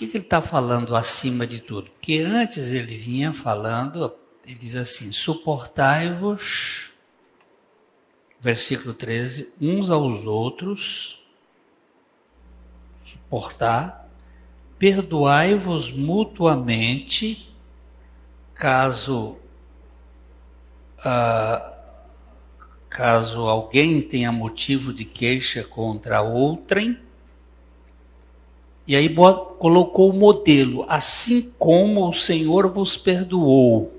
que ele está falando acima de tudo? Porque antes ele vinha falando, ele diz assim, suportai-vos, versículo 13, uns aos outros, suportar, perdoai-vos mutuamente, caso alguém tenha motivo de queixa contra outrem. E aí colocou o modelo, assim como o Senhor vos perdoou,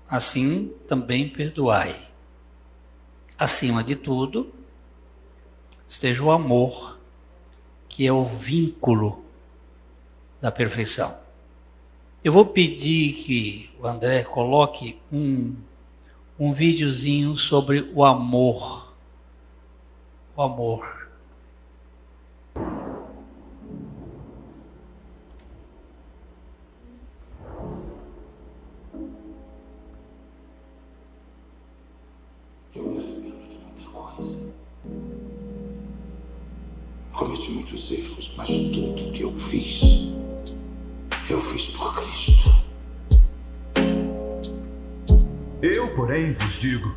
assim também perdoai. Acima de tudo, esteja o amor, que é o vínculo da perfeição. Eu vou pedir que o André coloque um videozinho sobre o amor. O amor. Eu me arrependo de muita coisa. Cometi muitos erros, mas tudo que eu fiz por Cristo. Eu, porém, vos digo: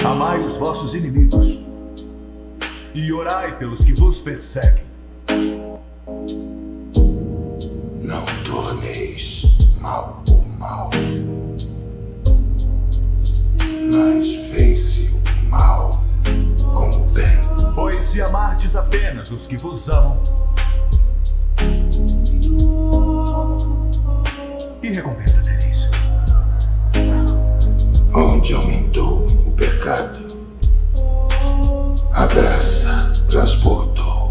amai os vossos inimigos e orai pelos que vos perseguem. Não torneis mal por mal, mas vence o mal com o bem. Pois se amardes apenas os que vos amam, que recompensa tereis? Onde aumentou o pecado, a graça transbordou.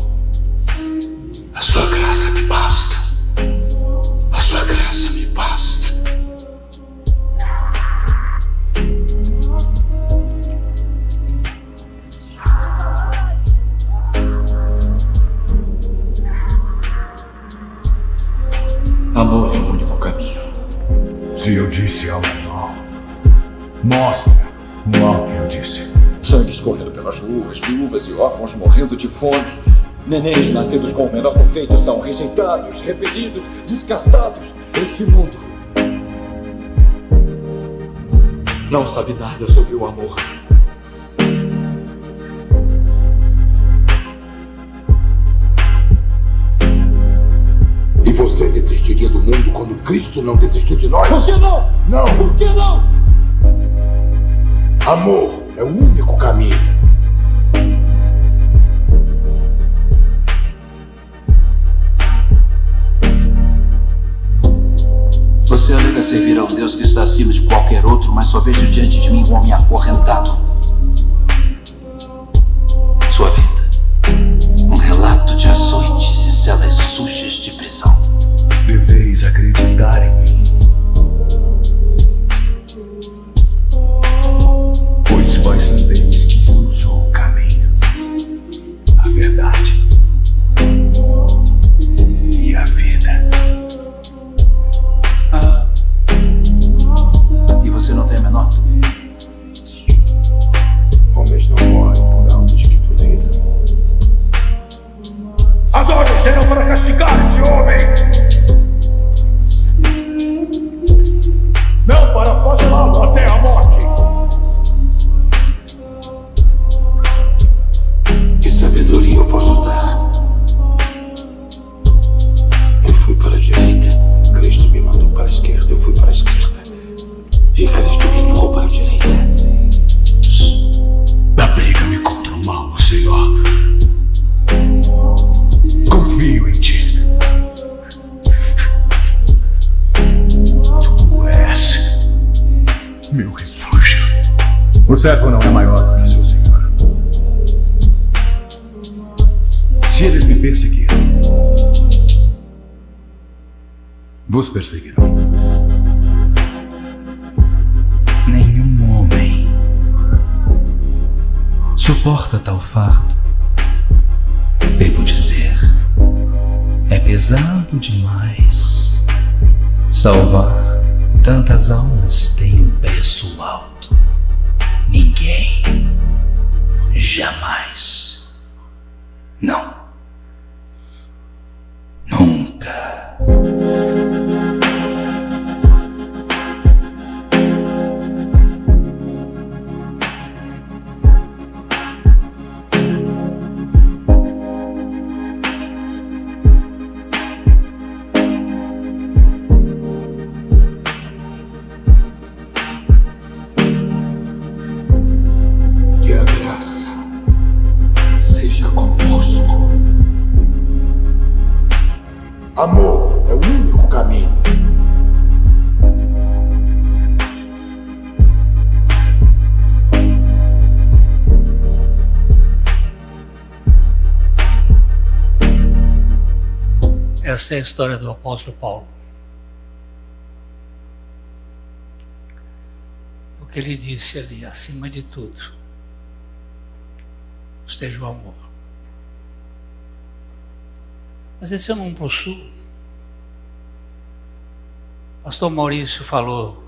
A sua graça me basta. A sua graça me basta. Amor é o único caminho. Se eu disse algo mal, mostra o mal que eu disse. Sangue escorrendo pelas ruas, viúvas e órfãos morrendo de fome. Nenéns nascidos com o menor defeito são rejeitados, repelidos, descartados. Este mundo não sabe nada sobre o amor. E você desistiria do mundo quando Cristo não desistiu de nós? Por que não? Não! Por que não? Amor é o único caminho. Você alega servir a um Deus que está acima de qualquer outro, mas só vejo diante de mim um homem acorrentado. Sua vida, um relato de açoites e celas sujas de prisão. Deveis acreditar em mim, pois vós sabeis que eu sou o caminho, a verdade e a vida. E você não tem a menor dúvida? Homens não morrem por algo de que duvidam. As ordens eram para castigar esse homem, não para flagelá-lo até a morte. Que sabedoria eu posso dar? Eu fui para a direita, Cristo me mandou para a esquerda. Eu fui para a esquerda e Cristo me empurrou para a direita. Abriga-me contra o mal, Senhor. Confio em ti. Tu és meu refúgio. O servo não é maior do que seu Senhor. Se eles me perseguirem, vos perseguirão. Nenhum homem suporta tal fardo. Devo dizer, é pesado demais. Salvar tantas almas tem um preço alto. Ninguém, jamais, não, essa é a história do apóstolo Paulo. O que ele disse ali, acima de tudo, esteja o amor. Mas esse eu não possuo. O pastor Maurício falou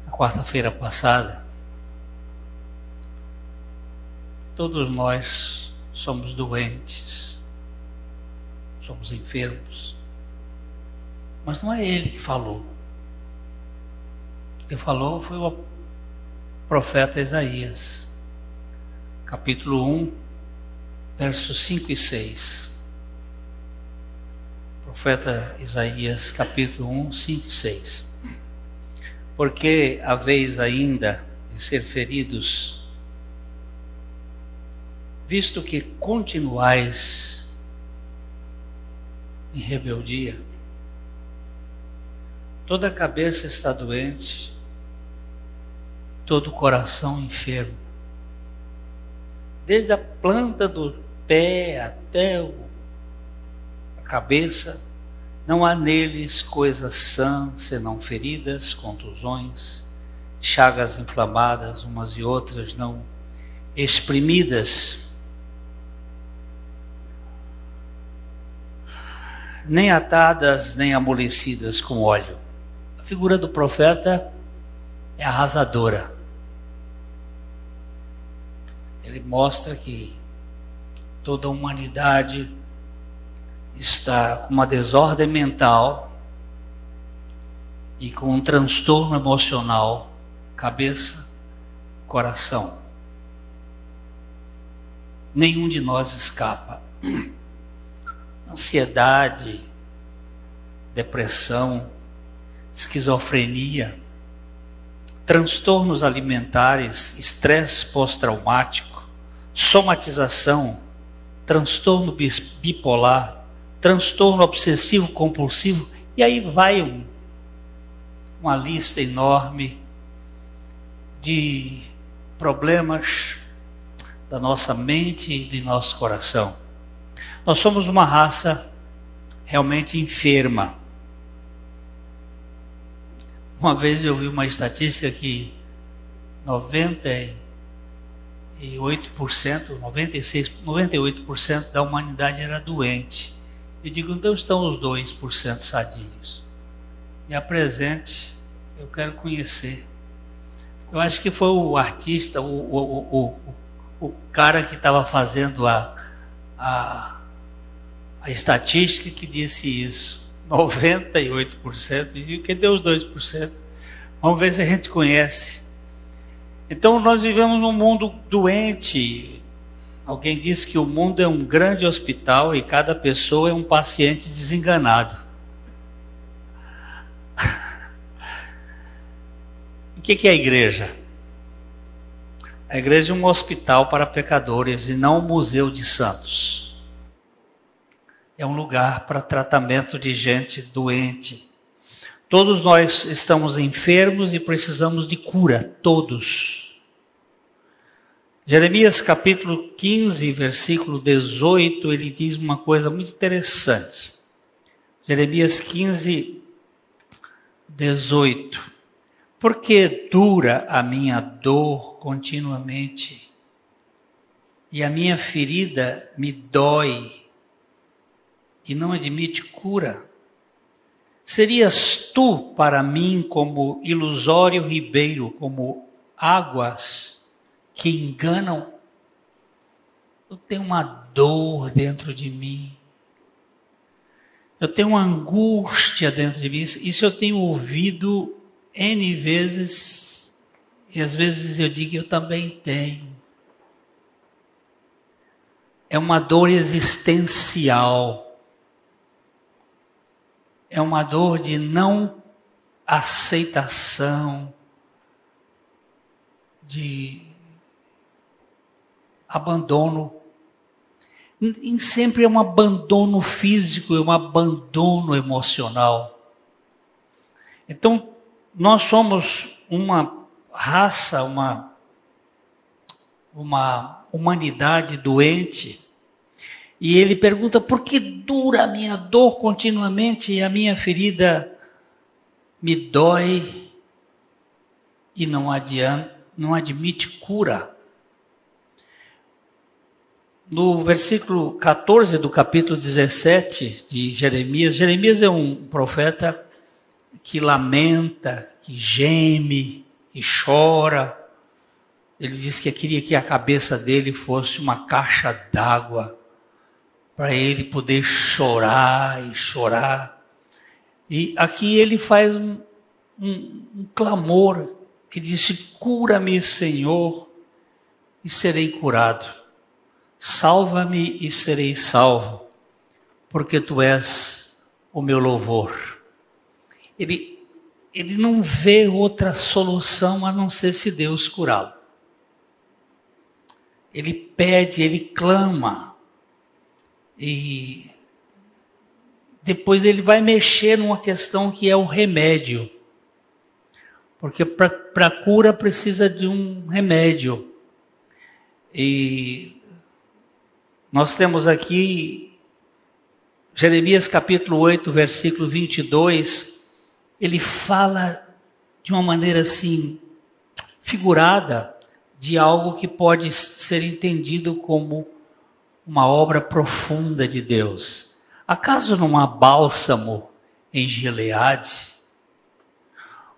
na quarta-feira passada, todos nós somos doentes, somos enfermos, mas não é ele que falou. Quem falou foi o profeta Isaías, capítulo 1, versos 5 e 6. Profeta Isaías, capítulo 1, 5 e 6. Porque haveis ainda de ser feridos, visto que continuais em rebeldia, toda a cabeça está doente, todo o coração enfermo, desde a planta do pé até a cabeça, não há neles coisa sã, senão feridas, contusões, chagas inflamadas, umas e outras não exprimidas, nem atadas, nem amolecidas com óleo. A figura do profeta é arrasadora. Ele mostra que toda a humanidade está com uma desordem mental e com um transtorno emocional, cabeça, coração. Nenhum de nós escapa. Ansiedade, depressão, esquizofrenia, transtornos alimentares, estresse pós-traumático, somatização, transtorno bipolar, transtorno obsessivo compulsivo, e aí vai uma lista enorme de problemas da nossa mente e de nosso coração. Nós somos uma raça realmente enferma. Uma vez eu vi uma estatística que 98% da humanidade era doente. Eu digo, então estão os 2% sadios. Me apresente, eu quero conhecer. Eu acho que foi o artista, o cara que estava fazendo a estatística que disse isso. 98%. E cadê os 2%? Vamos ver se a gente conhece. Então nós vivemos num mundo doente. Alguém disse que o mundo é um grande hospital e cada pessoa é um paciente desenganado. O que é a igreja? A igreja é um hospital para pecadores e não um museu de santos. É um lugar para tratamento de gente doente. Todos nós estamos enfermos e precisamos de cura, todos. Jeremias capítulo 15, versículo 18, ele diz uma coisa muito interessante. Jeremias 15, 18. Porque dura a minha dor continuamente, e a minha ferida me dói, e não admite cura. Serias tu para mim como ilusório ribeiro, como águas que enganam? Eu tenho uma dor dentro de mim. Eu tenho uma angústia dentro de mim. Isso eu tenho ouvido N vezes, e às vezes eu digo que eu também tenho. É uma dor existencial. É uma dor de não aceitação, de abandono. Nem sempre é um abandono físico, é um abandono emocional. Então, nós somos uma raça, uma humanidade doente. E ele pergunta: por que dura a minha dor continuamente e a minha ferida me dói e não admite cura? No versículo 14 do capítulo 17 de Jeremias, Jeremias é um profeta que lamenta, que geme, que chora. Ele diz que queria que a cabeça dele fosse uma caixa d'água, para ele poder chorar e chorar. E aqui ele faz um clamor. Ele disse: cura-me, Senhor, e serei curado. Salva-me e serei salvo, porque tu és o meu louvor. Ele não vê outra solução a não ser se Deus curá-lo. Ele pede, ele clama. E depois ele vai mexer numa questão que é o remédio. Porque para a cura precisa de um remédio. E nós temos aqui Jeremias capítulo 8, versículo 22. Ele fala de uma maneira assim, figurada, de algo que pode ser entendido como uma obra profunda de Deus. Acaso não há bálsamo em Gileade?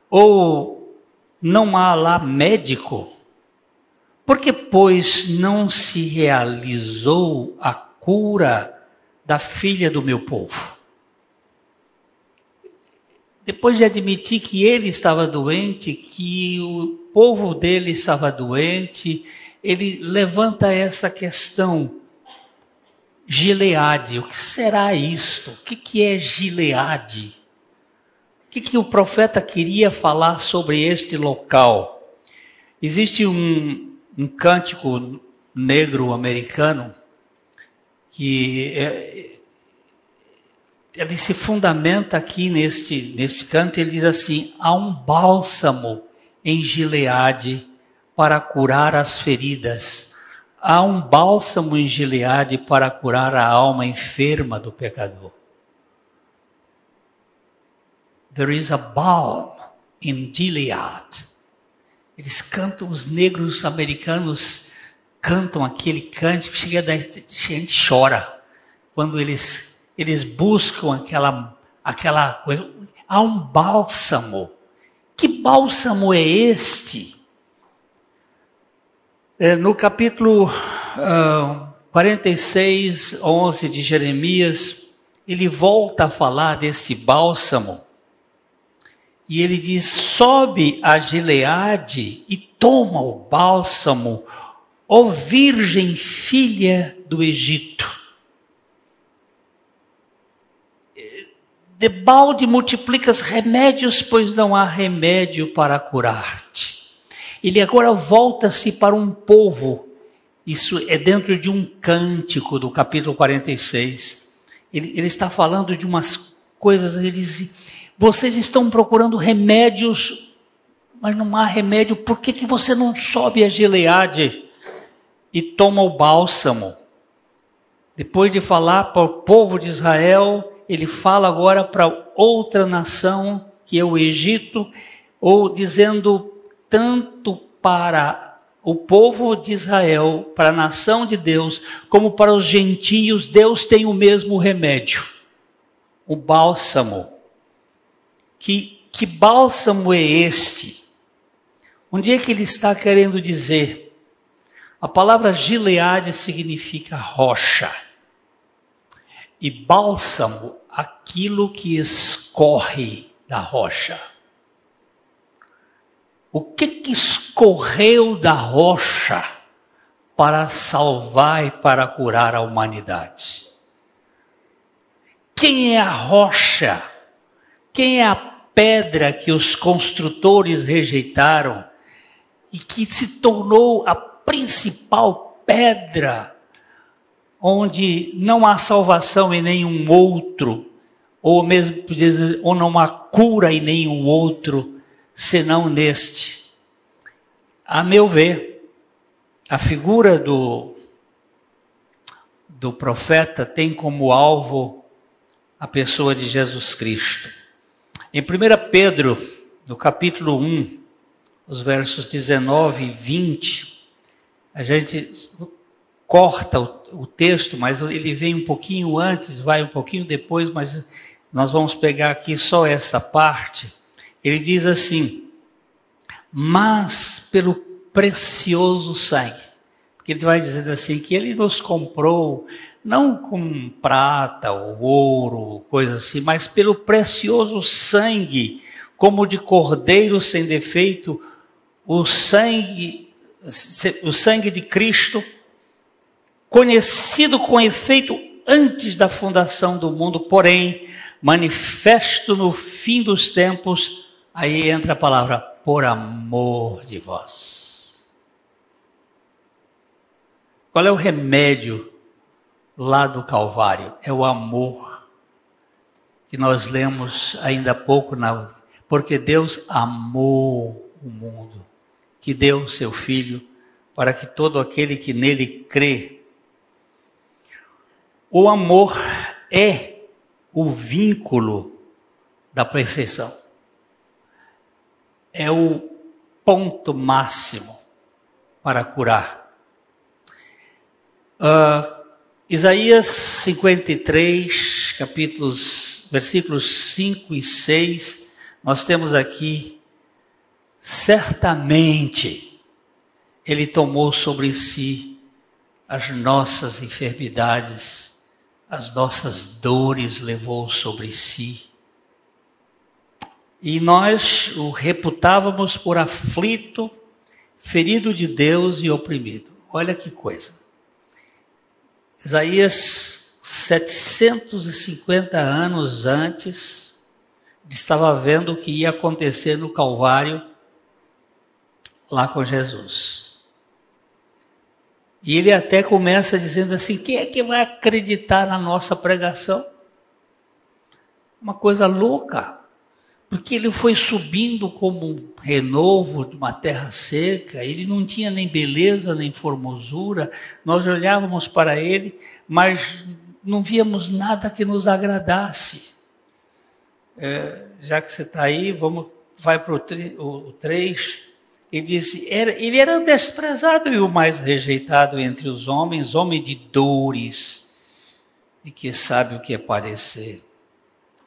Ou não há lá médico? Porque, pois, não se realizou a cura da filha do meu povo? Depois de admitir que ele estava doente, que o povo dele estava doente, ele levanta essa questão. Gileade, o que será isto? O que é Gileade? O que o profeta queria falar sobre este local? Existe um cântico negro americano que ele se fundamenta aqui neste canto. Ele diz assim: há um bálsamo em Gileade para curar as feridas. Há um bálsamo em Gileade para curar a alma enferma do pecador. There is a balm in Gilead. Eles cantam, os negros americanos cantam aquele cântico, chega a gente chora quando eles buscam aquela coisa. Há um bálsamo. Que bálsamo é este? No capítulo 46, 11 de Jeremias, ele volta a falar deste bálsamo. E ele diz: sobe a Gileade e toma o bálsamo, ó virgem filha do Egito. Debalde multiplicas remédios, pois não há remédio para curar-te. Ele agora volta-se para um povo. Isso é dentro de um cântico do capítulo 46. Ele está falando de umas coisas. Ele diz: vocês estão procurando remédios, mas não há remédio. Por que você não sobe a Gileade e toma o bálsamo? Depois de falar para o povo de Israel, ele fala agora para outra nação, que é o Egito, ou dizendo tanto para o povo de Israel, para a nação de Deus, como para os gentios, Deus tem o mesmo remédio, o bálsamo. Que bálsamo é este? Onde é que ele está querendo dizer? A palavra Gileade significa rocha. E bálsamo, aquilo que escorre da rocha. O que escorreu da rocha para salvar e para curar a humanidade? Quem é a rocha? Quem é a pedra que os construtores rejeitaram e que se tornou a principal pedra, onde não há salvação em nenhum outro, ou mesmo dizer, ou não há cura em nenhum outro, senão neste? A meu ver, a figura do profeta tem como alvo a pessoa de Jesus Cristo. Em 1 Pedro, no capítulo 1, os versos 19 e 20, a gente corta o texto, mas ele vem um pouquinho antes, vai um pouquinho depois, mas nós vamos pegar aqui só essa parte. Ele diz assim: mas pelo precioso sangue. Porque ele vai dizendo assim, que ele nos comprou, não com prata ou ouro, coisa assim, mas pelo precioso sangue, como de cordeiro sem defeito, o sangue de Cristo, conhecido com efeito antes da fundação do mundo, porém, manifesto no fim dos tempos. Aí entra a palavra, por amor de vós. Qual é o remédio lá do Calvário? É o amor, que nós lemos ainda há pouco, porque Deus amou o mundo, que deu o seu Filho, para que todo aquele que nele crê. O amor é o vínculo da perfeição. É o ponto máximo para curar. Isaías 53, versículos 5 e 6, nós temos aqui: certamente Ele tomou sobre si as nossas enfermidades, as nossas dores levou sobre si. E nós o reputávamos por aflito, ferido de Deus e oprimido. Olha que coisa. Isaías, 750 anos antes, estava vendo o que ia acontecer no Calvário, lá com Jesus. E ele até começa dizendo assim: quem é que vai acreditar na nossa pregação? Uma coisa louca. Porque ele foi subindo como um renovo de uma terra seca, ele não tinha nem beleza, nem formosura, nós olhávamos para ele, mas não víamos nada que nos agradasse. Já que você está aí, vai para o 3, ele disse, ele era desprezado e o mais rejeitado entre os homens, homem de dores, e que sabe o que é padecer.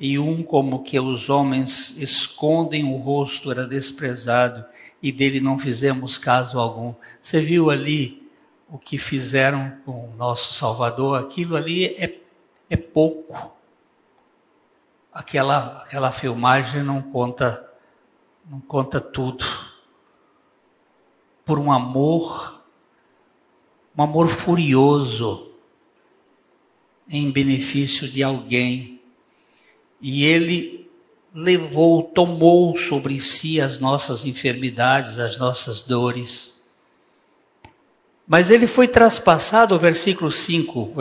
E como que os homens escondem o rosto, era desprezado, e dele não fizemos caso algum. Você viu ali o que fizeram com o nosso Salvador? Aquilo ali é pouco. Aquela filmagem não conta tudo. Por um amor furioso, em benefício de alguém. E ele tomou sobre si as nossas enfermidades, as nossas dores. Mas ele foi traspassado, versículo 5,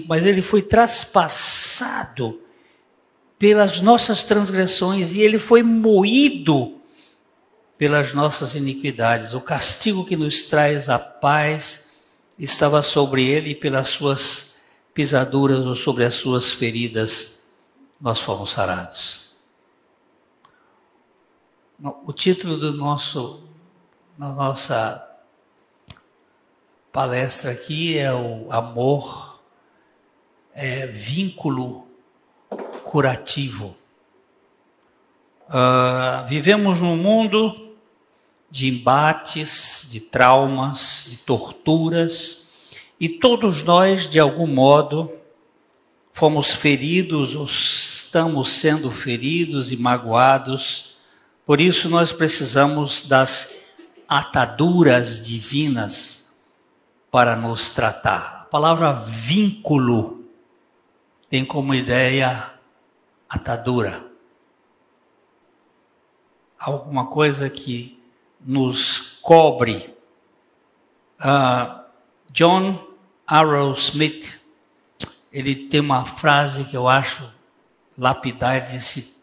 mas ele foi traspassado pelas nossas transgressões e ele foi moído pelas nossas iniquidades. O castigo que nos traz a paz estava sobre ele e pelas suas pisaduras ou sobre as suas feridas nós fomos sarados. O título da nossa palestra aqui é o amor, vínculo curativo. Vivemos num mundo de embates, de traumas, de torturas, e todos nós, de algum modo, fomos feridos ou estamos sendo feridos e magoados. Por isso nós precisamos das ataduras divinas para nos tratar. A palavra vínculo tem como ideia atadura. Alguma coisa que nos cobre. John Arrowsmith, ele tem uma frase que eu acho lapidar, ele disse: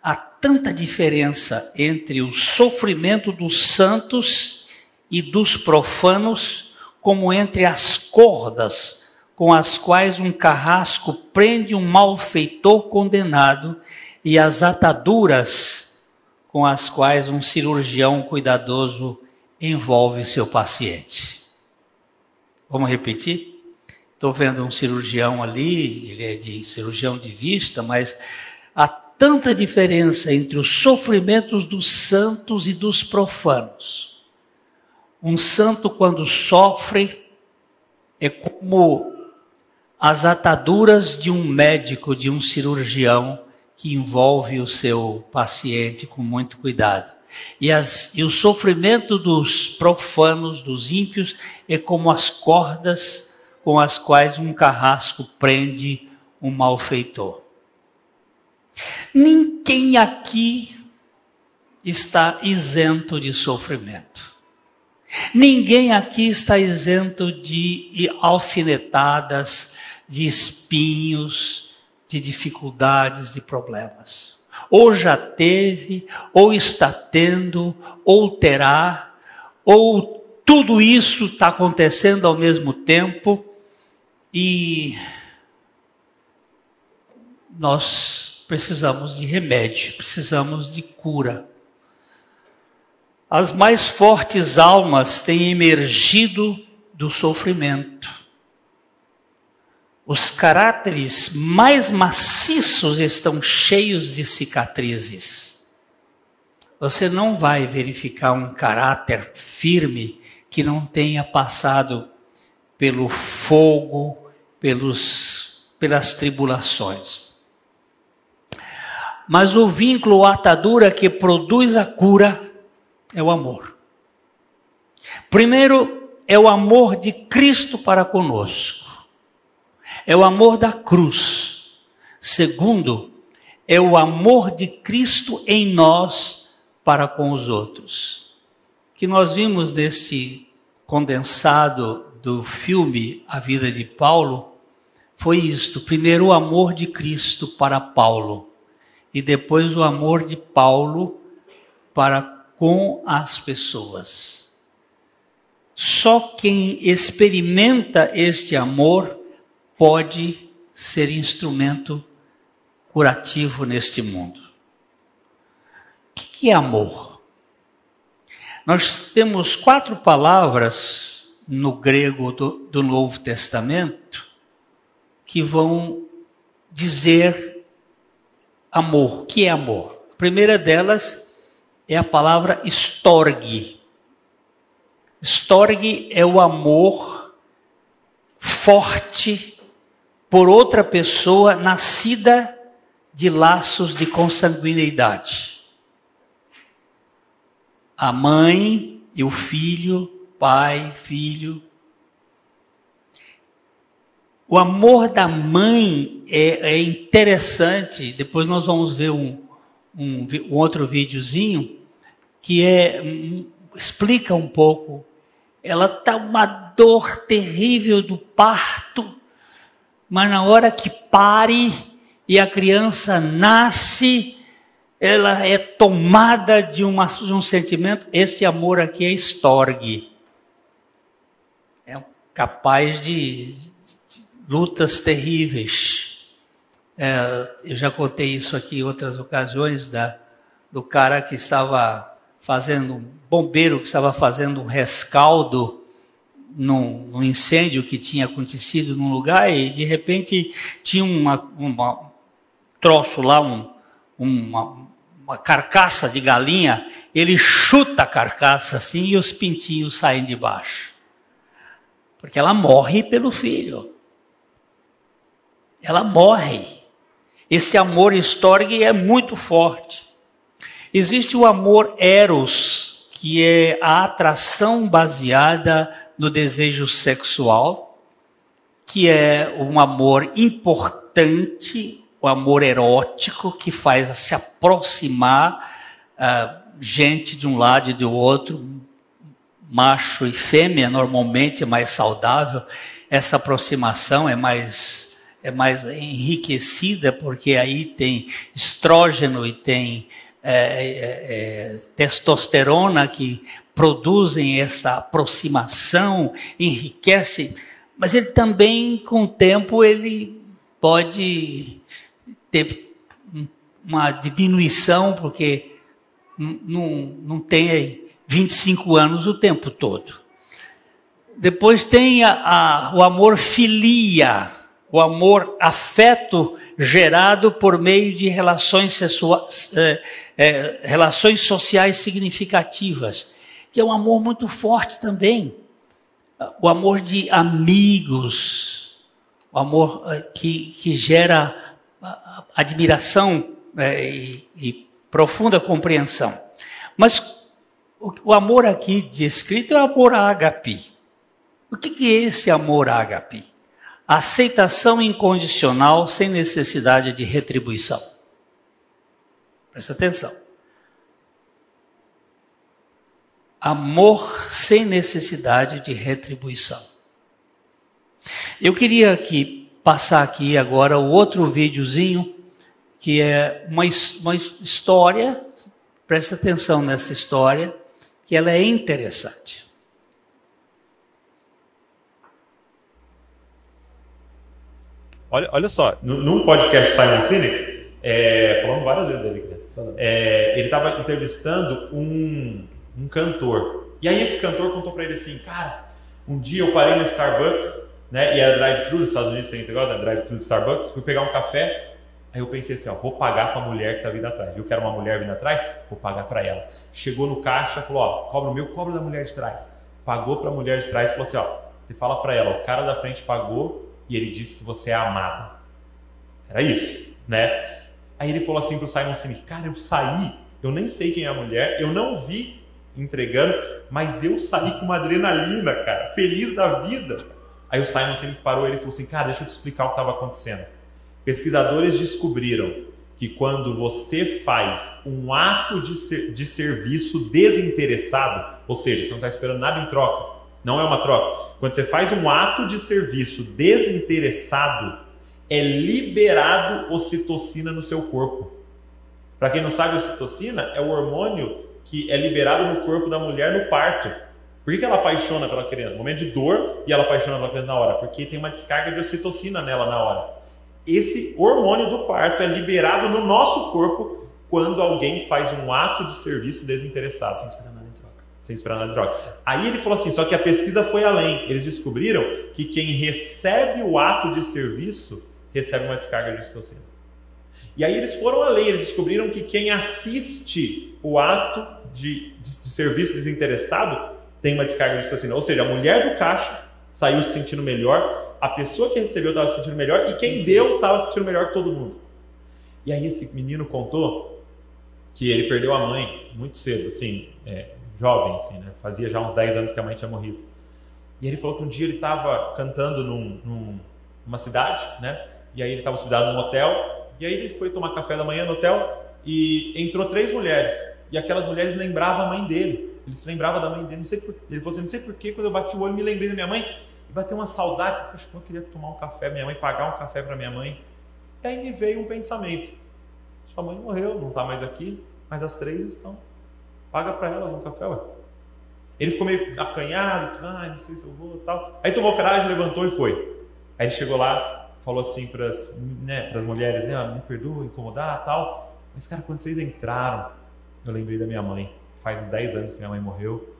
há tanta diferença entre o sofrimento dos santos e dos profanos, como entre as cordas com as quais um carrasco prende um malfeitor condenado e as ataduras com as quais um cirurgião cuidadoso envolve seu paciente. Vamos repetir? Estou vendo um cirurgião ali, ele é cirurgião de vista, mas há tanta diferença entre os sofrimentos dos santos e dos profanos. Um santo, quando sofre, é como as ataduras de um médico, de um cirurgião, que envolve o seu paciente com muito cuidado. E o sofrimento dos profanos, dos ímpios, é como as cordas com as quais um carrasco prende um malfeitor. Ninguém aqui está isento de sofrimento. Ninguém aqui está isento de alfinetadas, de espinhos, de dificuldades, de problemas. Ou já teve, ou está tendo, ou terá, ou tudo isso está acontecendo ao mesmo tempo e nós precisamos de remédio, precisamos de cura. As mais fortes almas têm emergido do sofrimento. Os caráteres mais maciços estão cheios de cicatrizes. Você não vai verificar um caráter firme que não tenha passado pelo fogo, pelas tribulações. Mas o vínculo, a atadura que produz a cura é o amor. Primeiro, é o amor de Cristo para conosco. É o amor da cruz. Segundo, é o amor de Cristo em nós para com os outros. O que nós vimos neste condensado do filme A Vida de Paulo foi isto. Primeiro, o amor de Cristo para Paulo. E depois o amor de Paulo para com as pessoas. Só quem experimenta este amor pode ser instrumento curativo neste mundo. O que é amor? Nós temos 4 palavras no grego do Novo Testamento que vão dizer amor. O que é amor? A primeira delas é a palavra storge. Storge é o amor forte por outra pessoa nascida de laços de consanguinidade. A mãe e o filho, pai, filho. O amor da mãe é interessante. Depois nós vamos ver um outro videozinho que explica um pouco. Ela está uma dor terrível do parto, mas na hora que pare e a criança nasce, ela é tomada de um sentimento. Esse amor aqui é storge. É capaz de lutas terríveis. Eu já contei isso aqui em outras ocasiões, do cara que estava fazendo, um bombeiro que estava fazendo um rescaldo num incêndio que tinha acontecido num lugar e de repente tinha uma troço lá, uma carcaça de galinha, ele chuta a carcaça assim e os pintinhos saem de baixo. Porque ela morre pelo filho. Ela morre. Esse amor storge é muito forte. Existe o amor eros, que é a atração baseada no desejo sexual, que é um amor importante, o amor erótico, que faz se aproximar gente de um lado e do outro, macho e fêmea, normalmente é mais saudável. Essa aproximação é mais enriquecida, porque aí tem estrógeno e tem testosterona que produzem essa aproximação, enriquecem, Mas ele também, com o tempo, ele pode ter uma diminuição, porque não tem 25 anos o tempo todo. Depois tem o amor filia, o amor afeto gerado por meio de relações sociais significativas, que é um amor muito forte também. O amor de amigos, o amor que gera admiração e profunda compreensão. Mas o amor aqui descrito é o amor ágape. O que é esse amor ágape? Aceitação incondicional sem necessidade de retribuição. Presta atenção. Amor sem necessidade de retribuição. Eu queria passar aqui agora o outro videozinho, que é uma história, presta atenção nessa história, que ela é interessante. Olha só, num podcast Simon Sinek, falando várias vezes dele, ele estava entrevistando um cantor. E aí esse cantor contou para ele assim, cara, um dia eu parei no Starbucks, né, e era drive-thru, nos Estados Unidos tem esse negócio, né, drive-thru do Starbucks, fui pegar um café, aí eu pensei assim, vou pagar para a mulher que tá vindo atrás. Viu que era uma mulher vindo atrás? Vou pagar para ela. Chegou no caixa, falou, cobra o meu, cobra da mulher de trás. Pagou para a mulher de trás e falou assim, você fala para ela, o cara da frente pagou e ele disse que você é amada. Era isso, né? Aí ele falou assim pro Simon Sinek, cara, eu saí, eu nem sei quem é a mulher, eu não vi entregando, mas eu saí com uma adrenalina, cara, feliz da vida. Aí o Simon Sinek parou e ele falou assim, cara, deixa eu te explicar o que estava acontecendo. Pesquisadores descobriram que quando você faz um ato de serviço desinteressado, ou seja, você não está esperando nada em troca, não é uma troca. Quando você faz um ato de serviço desinteressado, é liberado ocitocina no seu corpo. Para quem não sabe, ocitocina é o hormônio que é liberado no corpo da mulher no parto. Por que ela apaixona pela criança? No momento de dor, e ela apaixona pela criança na hora? Porque tem uma descarga de ocitocina nela na hora. Esse hormônio do parto é liberado no nosso corpo quando alguém faz um ato de serviço desinteressado. Sem esperar nada em troca. Aí ele falou assim, só que a pesquisa foi além. Eles descobriram que quem recebe o ato de serviço recebe uma descarga de ocitocina. E aí eles foram além, eles descobriram que quem assiste o ato de serviço desinteressado tem uma descarga de ocitocina. Ou seja, a mulher do caixa saiu se sentindo melhor, a pessoa que recebeu estava se sentindo melhor e quem deu estava se sentindo melhor que todo mundo. E aí esse menino contou que ele perdeu a mãe muito cedo, assim, jovem, assim, né? Fazia já uns 10 anos que a mãe tinha morrido. E ele falou que um dia ele estava cantando numa cidade, né? E aí ele estava hospedado num hotel, e aí ele foi tomar café da manhã no hotel e entrou 3 mulheres. E aquelas mulheres lembravam a mãe dele. Ele se lembrava da mãe dele, não sei por, ele falou assim, não sei porquê, quando eu bati o olho me lembrei da minha mãe, e bateu uma saudade, poxa, eu queria tomar um café, minha mãe, pagar um café para minha mãe. E aí me veio um pensamento, sua mãe morreu, não está mais aqui, mas as 3 estão, paga para elas um café, ué. Ele ficou meio acanhado, não sei se eu vou e tal. Aí tomou coragem, levantou e foi. Aí ele chegou lá, falou assim para as mulheres, né, me perdoa, incomodar e tal, mas cara, quando vocês entraram, eu lembrei da minha mãe. Faz uns 10 anos que minha mãe morreu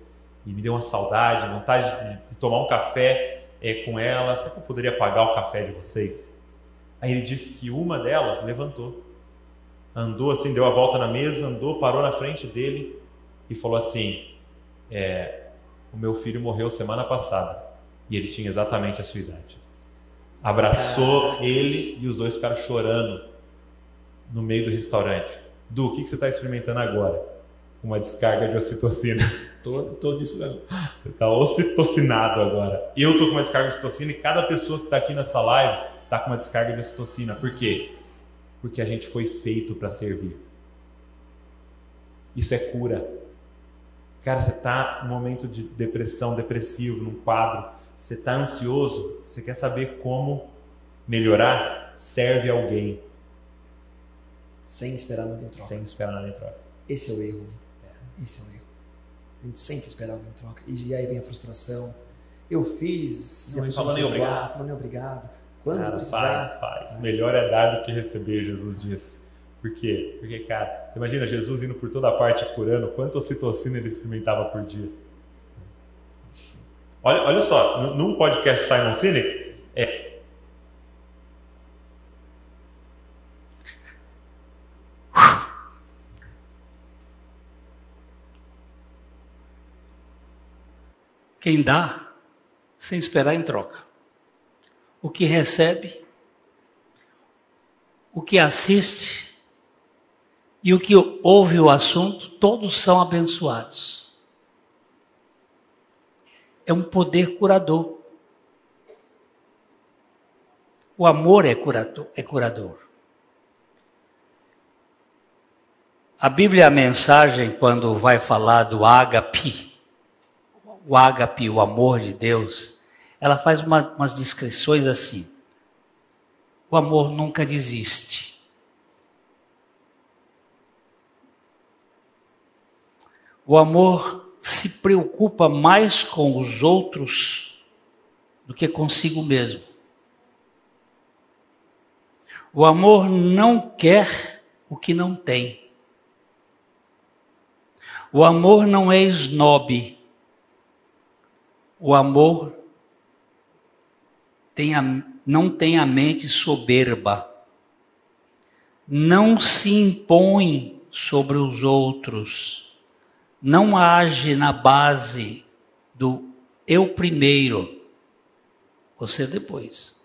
e me deu uma saudade, vontade de tomar um café com ela. Será que eu poderia pagar o café de vocês? Aí ele disse que uma delas levantou, andou assim, deu a volta na mesa, andou, parou na frente dele e falou assim, o meu filho morreu semana passada e ele tinha exatamente a sua idade. Abraçou ele e os dois ficaram chorando no meio do restaurante. Du, o que você está experimentando agora? Uma descarga de ocitocina. Tô nisso mesmo. Você está ocitocinado agora. Eu tô com uma descarga de ocitocina e cada pessoa que está aqui nessa live está com uma descarga de ocitocina. Por quê? Porque a gente foi feito para servir. Isso é cura. Cara, você está num momento de depressão, depressivo, num quadro, você está ansioso, você quer saber como melhorar? Serve alguém. Sem esperar nada em troca. Sem esperar nada em troca. Esse é o erro. Esse é o erro. A gente sempre espera algo em troca. E aí vem a frustração. Eu fiz, Não, a ele pessoa falou nem fez obrigado. igual, falou nem obrigado. Quando Cara, precisar... faz. Melhor é dar do que receber, Jesus disse. Por quê? Porque, cara, você imagina Jesus indo por toda parte curando, quanta ocitocina ele experimentava por dia. Olha só, num podcast Simon Sinek, quem dá, sem esperar em troca. O que recebe, o que assiste e o que ouve o assunto, todos são abençoados. É um poder curador. O amor é curador. A Bíblia, a mensagem, quando vai falar do ágape, o amor de Deus, ela faz umas descrições assim. O amor nunca desiste. O amor se preocupa mais com os outros do que consigo mesmo. O amor não quer o que não tem. O amor não é esnobe. O amor não tem a mente soberba. Não se impõe sobre os outros. Não age na base do eu primeiro, você depois.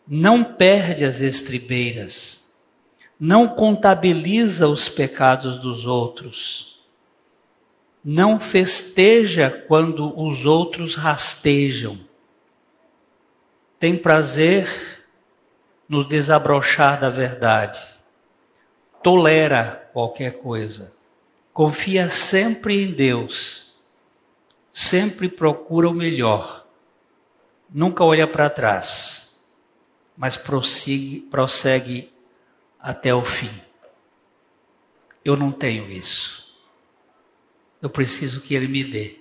Não perde as estribeiras. Não contabiliza os pecados dos outros. Não festeja quando os outros rastejam. Tem prazer no desabrochar da verdade. Tolera qualquer coisa. Confia sempre em Deus. Sempre procura o melhor. Nunca olha para trás. Mas prossegue até o fim. Eu não tenho isso. Eu preciso que Ele me dê.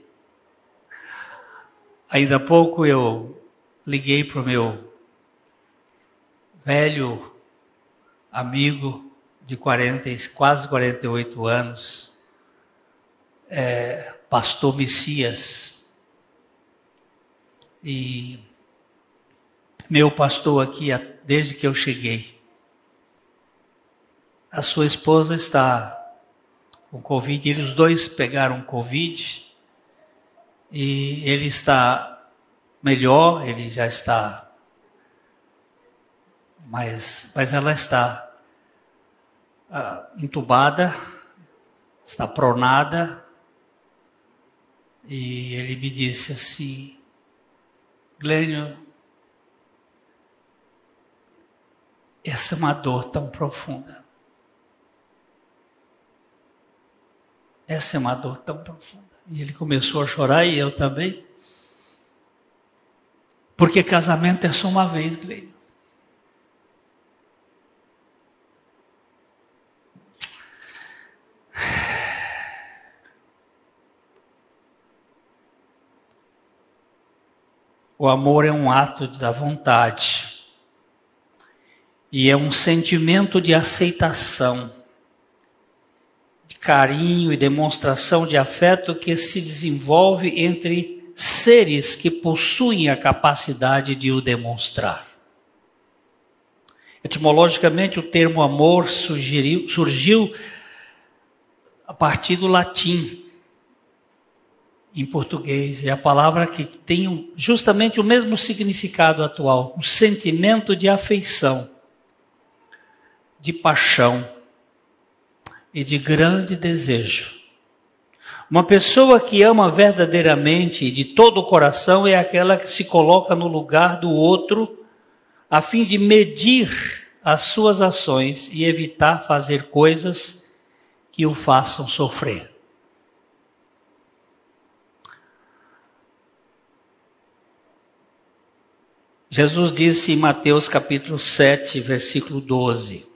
Ainda há pouco eu liguei para o meu velho amigo de quase 48 anos, pastor Messias. E meu pastor aqui, desde que eu cheguei. A sua esposa está com Covid, os dois pegaram Covid e ele está melhor, ele já está, mas ela está entubada, está pronada, e ele me disse assim: Glênio, essa é uma dor tão profunda. Essa é uma dor tão profunda. E ele começou a chorar, e eu também. Porque casamento é só uma vez, Glênio. O amor é um ato da vontade. E é um sentimento de aceitação, de carinho e demonstração de afeto que se desenvolve entre seres que possuem a capacidade de o demonstrar. Etimologicamente, o termo amor surgiu a partir do latim, em português. É a palavra que tem justamente o mesmo significado atual, um sentimento de afeição, de paixão e de grande desejo. Uma pessoa que ama verdadeiramente e de todo o coração é aquela que se coloca no lugar do outro a fim de medir as suas ações e evitar fazer coisas que o façam sofrer. Jesus disse em Mateus capítulo 7, versículo 12.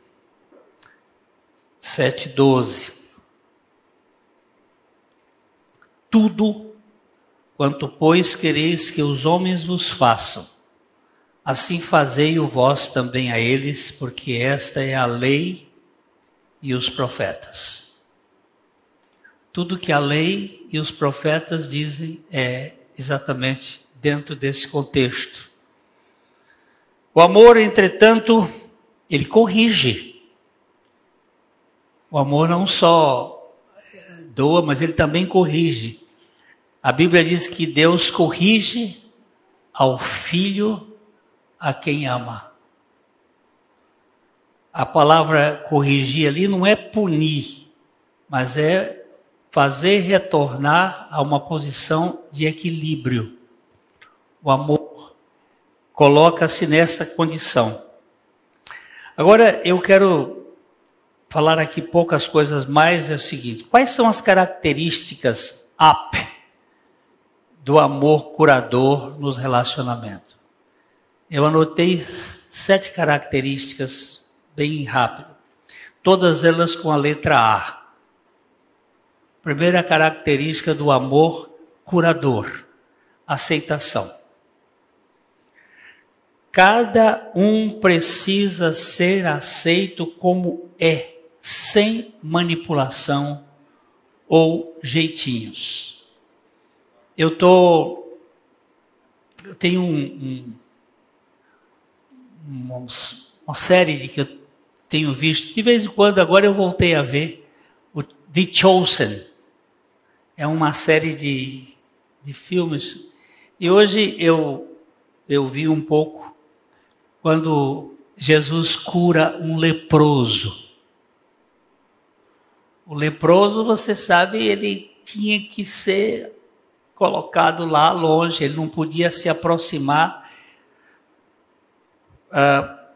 7:12. Tudo quanto, pois, quereis que os homens vos façam, assim fazei-o vós também a eles, porque esta é a lei e os profetas. Tudo que a lei e os profetas dizem é exatamente dentro desse contexto. O amor, entretanto, ele corrige. O amor não só doa, mas ele também corrige. A Bíblia diz que Deus corrige ao filho a quem ama. A palavra corrigir ali não é punir, mas é fazer retornar a uma posição de equilíbrio. O amor coloca-se nesta condição. Agora eu quero falar aqui poucas coisas mais, é o seguinte: quais são as características do amor curador nos relacionamentos? Eu anotei 7 características bem rápido, todas elas com a letra A. Primeira característica do amor curador: aceitação. Cada um precisa ser aceito como é, sem manipulação ou jeitinhos. Eu tenho uma série de que eu tenho visto, de vez em quando, agora eu voltei a ver, o The Chosen. É uma série de filmes. E hoje eu vi um pouco quando Jesus cura um leproso. O leproso, você sabe, ele tinha que ser colocado lá longe, ele não podia se aproximar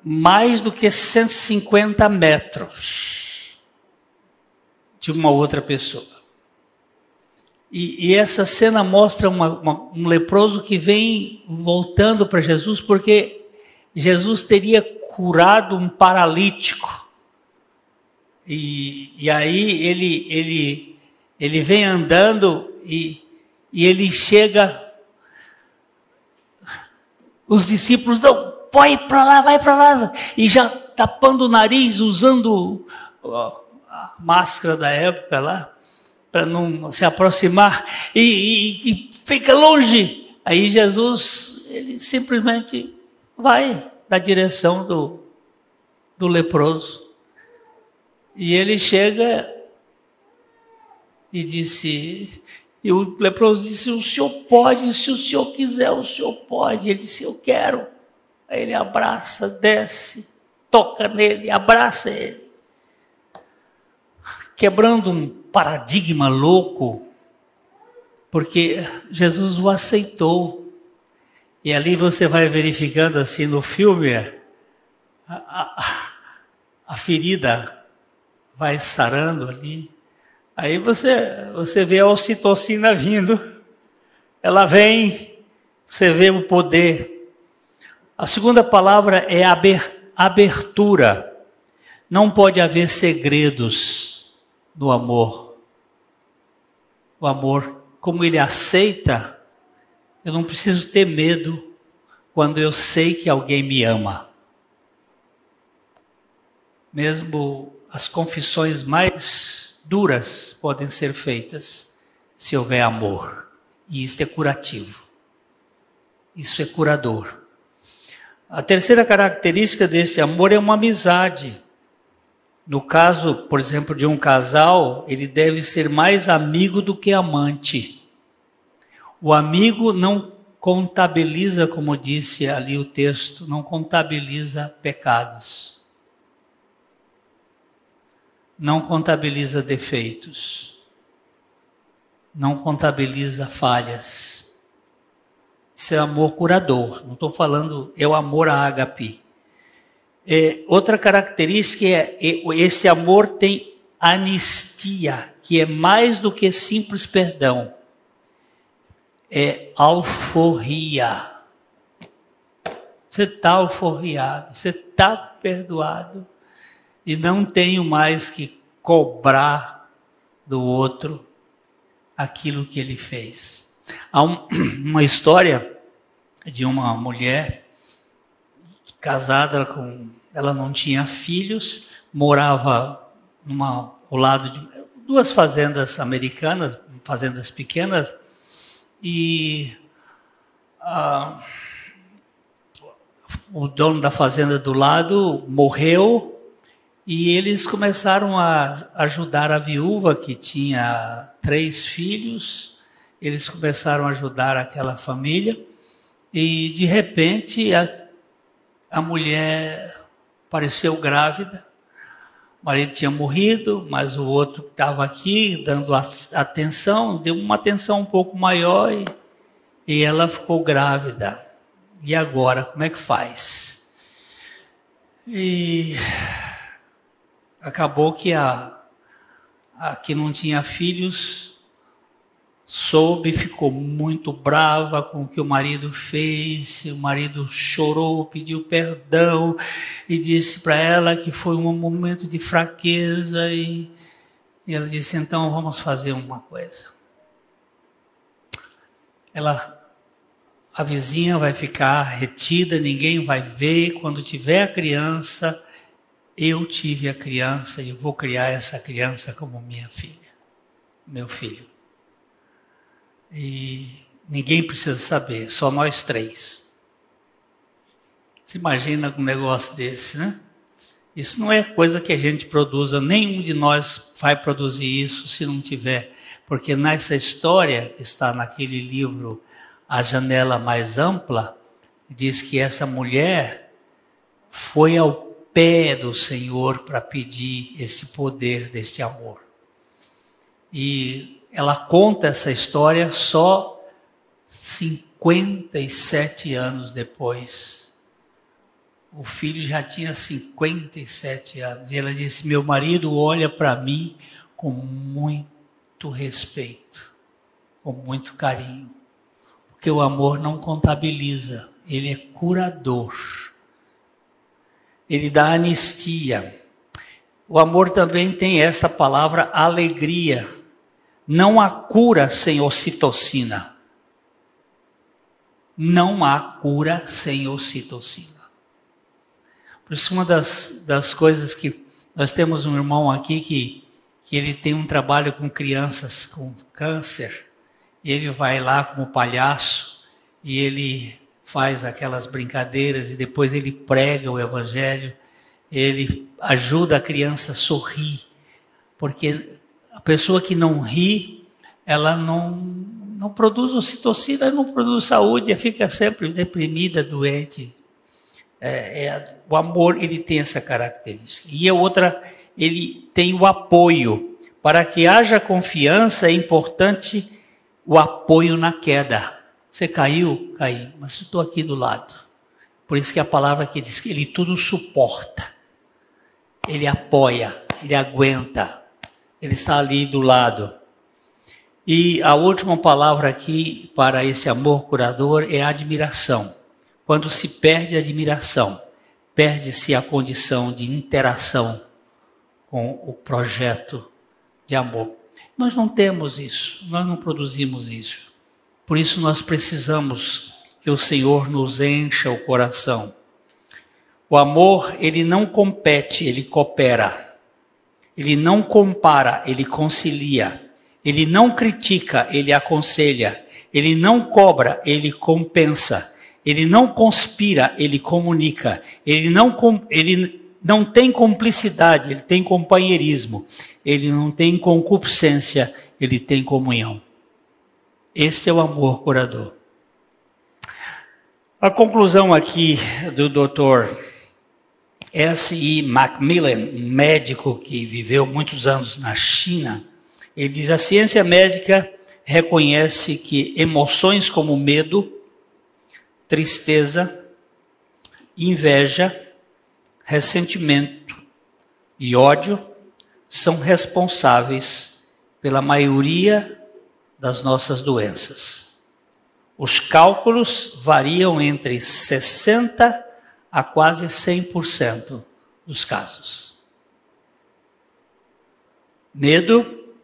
mais do que 150 metros de uma outra pessoa. E essa cena mostra um leproso que vem voltando para Jesus, porque Jesus teria curado um paralítico. E aí ele vem andando e ele chega. Os discípulos, não, vai para lá. E já tapando o nariz, usando a máscara da época lá, para não se aproximar. E fica longe. Aí Jesus, ele simplesmente vai na direção do leproso. E ele chega e disse, e o leproso disse: o senhor pode, se o senhor quiser, o senhor pode. Ele disse: eu quero. Aí ele abraça, desce, toca nele, abraça ele. Quebrando um paradigma louco, porque Jesus o aceitou. E ali você vai verificando assim no filme, a ferida vai sarando ali. Aí você vê a ocitocina vindo. Ela vem, você vê o poder. A segunda palavra é abertura. Não pode haver segredos no amor. O amor, como ele aceita, eu não preciso ter medo quando eu sei que alguém me ama. Mesmo as confissões mais duras podem ser feitas se houver amor. E isso é curativo. Isso é curador. A terceira característica deste amor é uma amizade. No caso, por exemplo, de um casal, ele deve ser mais amigo do que amante. O amigo não contabiliza, como disse ali o texto, não contabiliza pecados. Não contabiliza defeitos. Não contabiliza falhas. Isso é amor curador. Não estou falando, é o amor a ágape. Outra característica é esse amor tem anistia, que é mais do que simples perdão. É alforria. Você está alforriado, você está perdoado e não tenho mais que cobrar do outro aquilo que ele fez. Há uma história de uma mulher casada ela não tinha filhos, morava ao lado de duas fazendas americanas, fazendas pequenas, e o dono da fazenda do lado morreu, e eles começaram a ajudar a viúva, que tinha 3 filhos. Eles começaram a ajudar aquela família, e de repente a mulher apareceu grávida. O marido tinha morrido, mas o outro estava aqui dando atenção, deu uma atenção um pouco maior, e ela ficou grávida. E agora, como é que faz? E acabou que a que não tinha filhos soube, ficou muito brava com o que o marido fez. O marido chorou, pediu perdão e disse para ela que foi um momento de fraqueza, e ela disse: então vamos fazer uma coisa. A vizinha vai ficar retida, ninguém vai ver. Quando tiver a criança, eu tive a criança e vou criar essa criança como minha filha, meu filho. E ninguém precisa saber, só nós 3. Você imagina um negócio desse, né? Isso não é coisa que a gente produza, nenhum de nós vai produzir isso se não tiver. Porque nessa história que está naquele livro, A Janela Mais Ampla, diz que essa mulher foi ao pé do Senhor para pedir esse poder deste amor. E ela conta essa história só 57 anos depois. O filho já tinha 57 anos. E ela disse: meu marido olha para mim com muito respeito, com muito carinho. Porque o amor não contabiliza, ele é curador. Ele dá anistia. O amor também tem essa palavra alegria. Não há cura sem ocitocina. Não há cura sem ocitocina. Por isso, uma das coisas que... Nós temos um irmão aqui que ele tem um trabalho com crianças com câncer. E ele vai lá como palhaço e ele faz aquelas brincadeiras e depois ele prega o evangelho. Ele ajuda a criança a sorrir. Porque a pessoa que não ri, ela não produz ocitocina, não produz saúde, fica sempre deprimida, doente. O amor, ele tem essa característica. E a outra, ele tem o apoio. Para que haja confiança, é importante o apoio na queda. Você caiu? Caí, mas eu estou aqui do lado. Por isso que a palavra aqui diz que ele tudo suporta. Ele apoia, ele aguenta. Ele está ali do lado. E a última palavra aqui para esse amor curador é admiração. Quando se perde a admiração, perde-se a condição de interação com o projeto de amor. Nós não temos isso, nós não produzimos isso. Por isso nós precisamos que o Senhor nos encha o coração. O amor, ele não compete, ele coopera. Ele não compara, ele concilia. Ele não critica, ele aconselha. Ele não cobra, ele compensa. Ele não conspira, ele comunica. Ele não tem cumplicidade, ele tem companheirismo. Ele não tem concupiscência, ele tem comunhão. Este é o amor curador. A conclusão aqui do Dr. S.E. Macmillan, um médico que viveu muitos anos na China, ele diz: a ciência médica reconhece que emoções como medo, tristeza, inveja, ressentimento e ódio são responsáveis pela maioria das nossas doenças. Os cálculos variam entre 60% a quase 100% dos casos. Medo,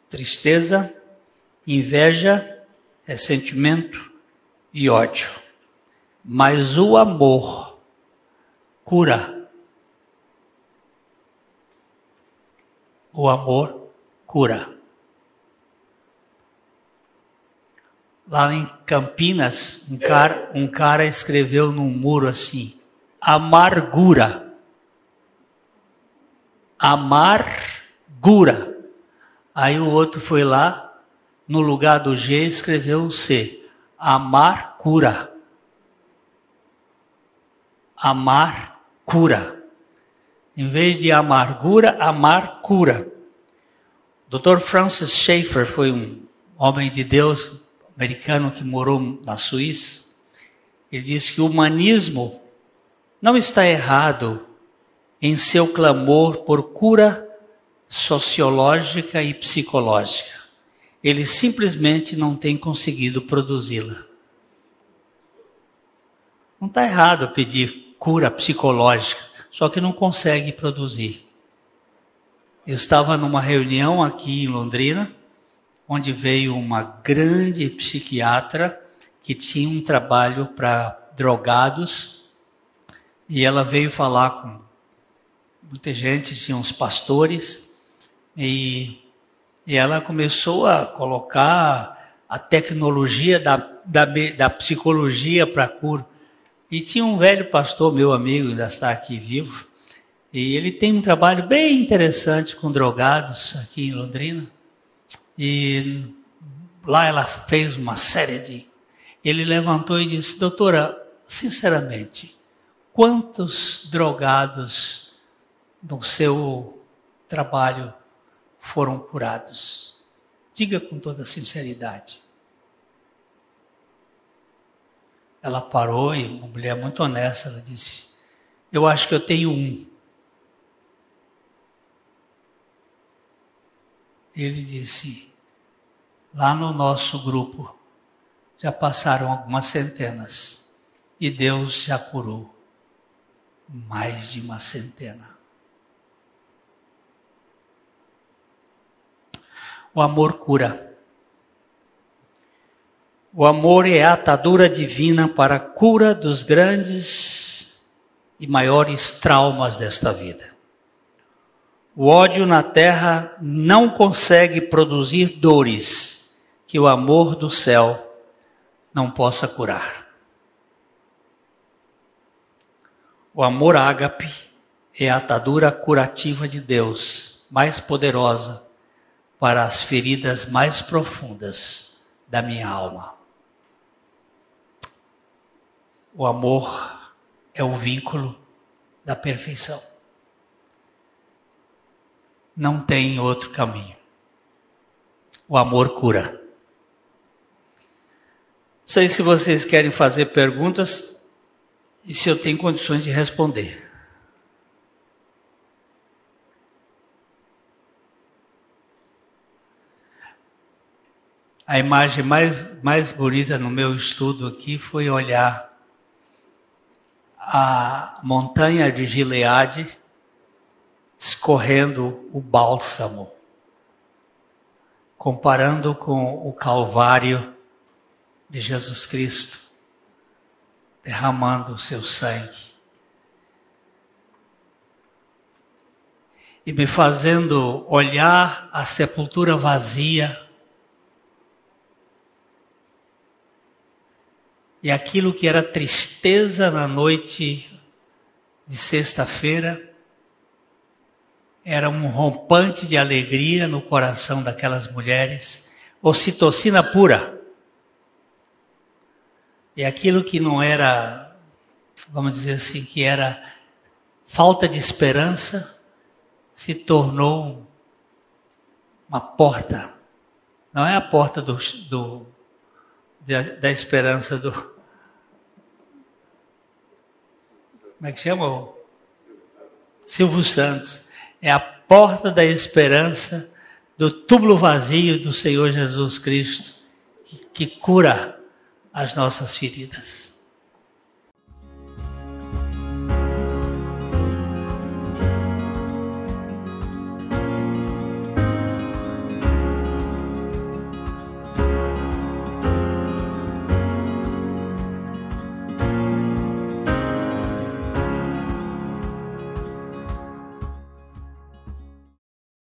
tristeza, inveja, ressentimento e ódio. Mas o amor cura. O amor cura. Lá em Campinas, um cara escreveu num muro assim: amargura. Amargura. Aí o outro foi lá, no lugar do G, escreveu o C. Amargura. Amargura. Em vez de amargura, amargura. Dr. Francis Schaeffer foi um homem de Deus americano que morou na Suíça. Ele disse que o humanismo não está errado em seu clamor por cura sociológica e psicológica. Ele simplesmente não tem conseguido produzi-la. Não está errado pedir cura psicológica, só que não consegue produzir. Eu estava numa reunião aqui em Londrina, onde veio uma grande psiquiatra que tinha um trabalho para drogados, e ela veio falar com muita gente, tinha uns pastores, e ela começou a colocar a tecnologia da psicologia para a cura. E tinha um velho pastor, meu amigo, ainda está aqui vivo, e ele tem um trabalho bem interessante com drogados aqui em Londrina. E lá ela fez uma série de... Ele levantou e disse: doutora, sinceramente, quantos drogados no seu trabalho foram curados? Diga com toda sinceridade. Ela parou e, uma mulher muito honesta, ela disse: eu acho que eu tenho um. Ele disse: lá no nosso grupo já passaram algumas centenas e Deus já curou mais de uma centena. O amor cura. O amor é a atadura divina para a cura dos grandes e maiores traumas desta vida. O ódio na terra não consegue produzir dores que o amor do céu não possa curar. O amor ágape é a atadura curativa de Deus, mais poderosa para as feridas mais profundas da minha alma. O amor é o vínculo da perfeição. Não tem outro caminho. O amor cura. Não sei se vocês querem fazer perguntas e se eu tenho condições de responder. A imagem mais bonita no meu estudo aqui foi olhar a montanha de Gileade escorrendo o bálsamo, comparando com o Calvário de Jesus Cristo, derramando o seu sangue. E me fazendo olhar a sepultura vazia, e aquilo que era tristeza na noite de sexta-feira, era um rompante de alegria no coração daquelas mulheres, ocitocina pura. E aquilo que não era, vamos dizer assim, que era falta de esperança, se tornou uma porta. Não é a porta da esperança do... Como é que chama? Silvio Santos. É a porta da esperança do túmulo vazio do Senhor Jesus Cristo, que cura as nossas feridas.